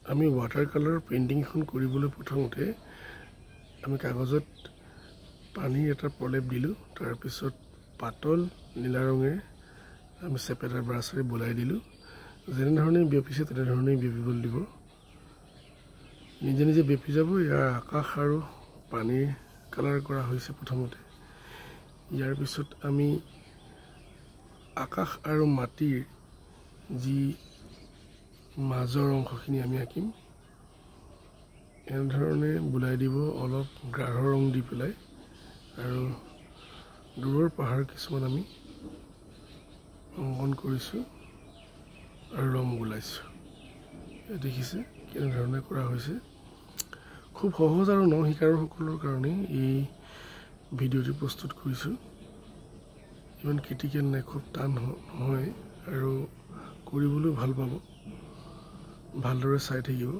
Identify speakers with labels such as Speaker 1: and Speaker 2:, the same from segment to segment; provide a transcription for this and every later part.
Speaker 1: আমি water colour পেইণ্টিংখন কৰিবলৈ প্ৰথমতে আমি কাগজত পানীৰ এটা প্ৰলেপ দিলোঁ তাৰ পিছত পাতল নীলা ৰঙেৰে আমি চেপেটা ব্ৰাছেৰে বুলাই দিলোঁ যেনে ধৰণে বিয়পিছে তেনে ধৰণে বিয়পিবলৈ দিব নিজে নিজে বিয়পি যাব ইয়াৰ আকাশ আৰু পানীৰ কালাৰ কৰা হৈছে প্ৰথমতে ইয়াৰ পিছত আমি আকাশ আৰু মাটিৰ যি মাজৰ অংশখিনি আমি আঁকিম এনে ধৰণে বুলাই দিব অলপ গাঢ় ৰং দি পেলাই আৰু দূৰৰ পাহাৰ কিছুমান আমি অংকন কৰিছোঁ আৰু ৰং বুলাইছোঁ দেখিছে কেনে ধৰণে কৰা হৈছে খুব সহজ আৰু ন শিকাৰুসকলৰ কাৰণে এই ভিডিঅ'টি প্ৰস্তুত কৰিছোঁ ইমান ক্ৰিটিকেল নাই খুব টান নহয় আৰু কৰিবলৈ ভাল পাব ভালদৰে চাই থাকিব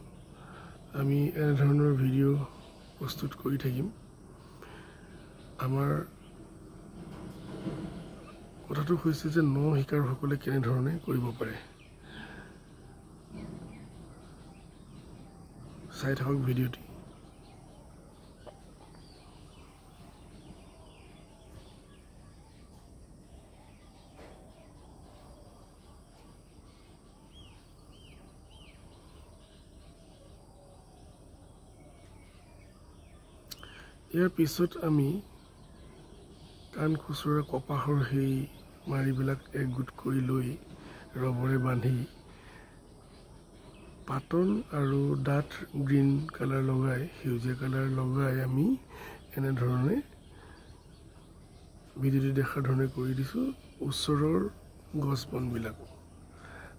Speaker 1: আমি এনে ধৰণৰ ভিডিঅ' প্ৰস্তুত কৰি থাকিম আমাৰ কথাটো হৈছে যে ন শিকাৰুসকলে কেনেধৰণে কৰিব পাৰে চাই থাকক ভিডিঅ'টি ইয়াৰ পিছত আমি কাণ খুচুৰা কপাহৰ সেই মাৰিবিলাক একগোট কৰি লৈ ৰবৰে বান্ধি পাতল আৰু ডাঠ গ্ৰীণ কালাৰ লগাই সেউজীয়া কালাৰ লগাই আমি এনেধৰণে ভিডিঅ'টি দেখাৰ ধৰণে কৰি দিছোঁ ওচৰৰ গছ বনবিলাক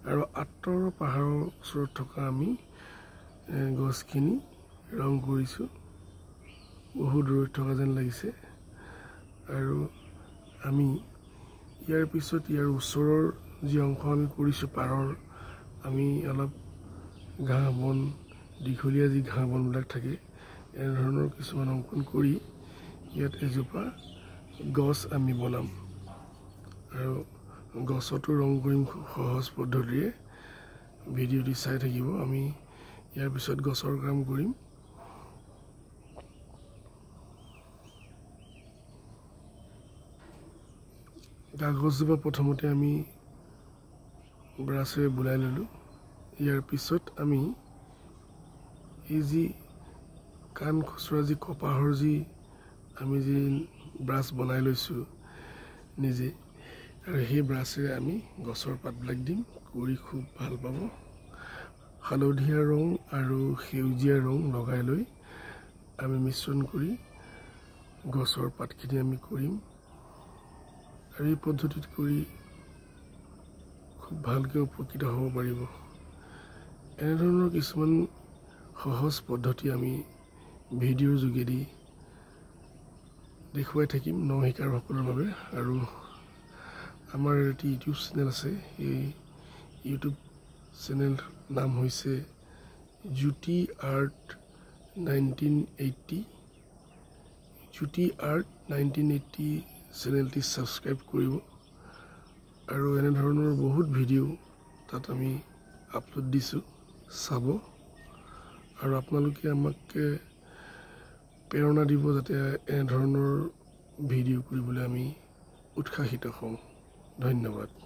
Speaker 1: আৰু আঁতৰৰ পাহাৰৰ ওচৰত থকা আমি গছখিনি ৰং কৰিছোঁ বহু দূৰত থকা যেন লাগিছে আৰু আমি ইয়াৰ পিছত ইয়াৰ ওচৰৰ যি অংশ আমি কৰিছোঁ পাৰৰ আমি অলপ ঘাঁহ বন দীঘলীয়া যি ঘাঁহ বনবিলাক থাকে এনেধৰণৰ কিছুমান অংকন কৰি ইয়াত এজোপা গছ আমি বনাম আৰু গছতো ৰং কৰিম খুব সহজ পদ্ধতিৰে ভিডিঅ'টি চাই থাকিব আমি ইয়াৰ পিছত গছৰ কাম কৰিম কাগজজোপা প্ৰথমতে আমি ব্ৰাছেৰে বুলাই ল'লোঁ ইয়াৰ পিছত আমি এই যি কাণ খুচুৰা যি কপাহৰ যি আমি যি ব্ৰাছ বনাই লৈছোঁ নিজে আৰু সেই ব্ৰাছেৰে আমি গছৰ পাতবিলাক দিম কৰি খুব ভাল পাব হালধীয়া ৰং আৰু সেউজীয়া ৰং লগাই লৈ আমি মিশ্ৰণ কৰি গছৰ পাতখিনি আমি কৰিম আৰু এই পদ্ধতিত কৰি খুব ভালকৈ উপকৃত হ'ব পাৰিব এনেধৰণৰ কিছুমান সহজ পদ্ধতি আমি ভিডিঅ'ৰ যোগেদি দেখুৱাই থাকিম ন শিকাৰুসকলৰ বাবে আৰু আমাৰ এটি ইউটিউব চেনেল আছে এই ইউটিউব চেনেল নাম হৈছে জ্যোতি আৰ্ট 1980 জ্যোতি আৰ্ট 1980 চেনেলটি ছাবস্ক্ৰাইব কৰিব আৰু এনেধৰণৰ বহুত ভিডিঅ' তাত আমি আপলোড দিছোঁ চাব আৰু আপোনালোকে আমাক প্ৰেৰণা দিব যাতে এনেধৰণৰ ভিডিঅ' কৰিবলৈ আমি উৎসাহিত হওঁ ধন্যবাদ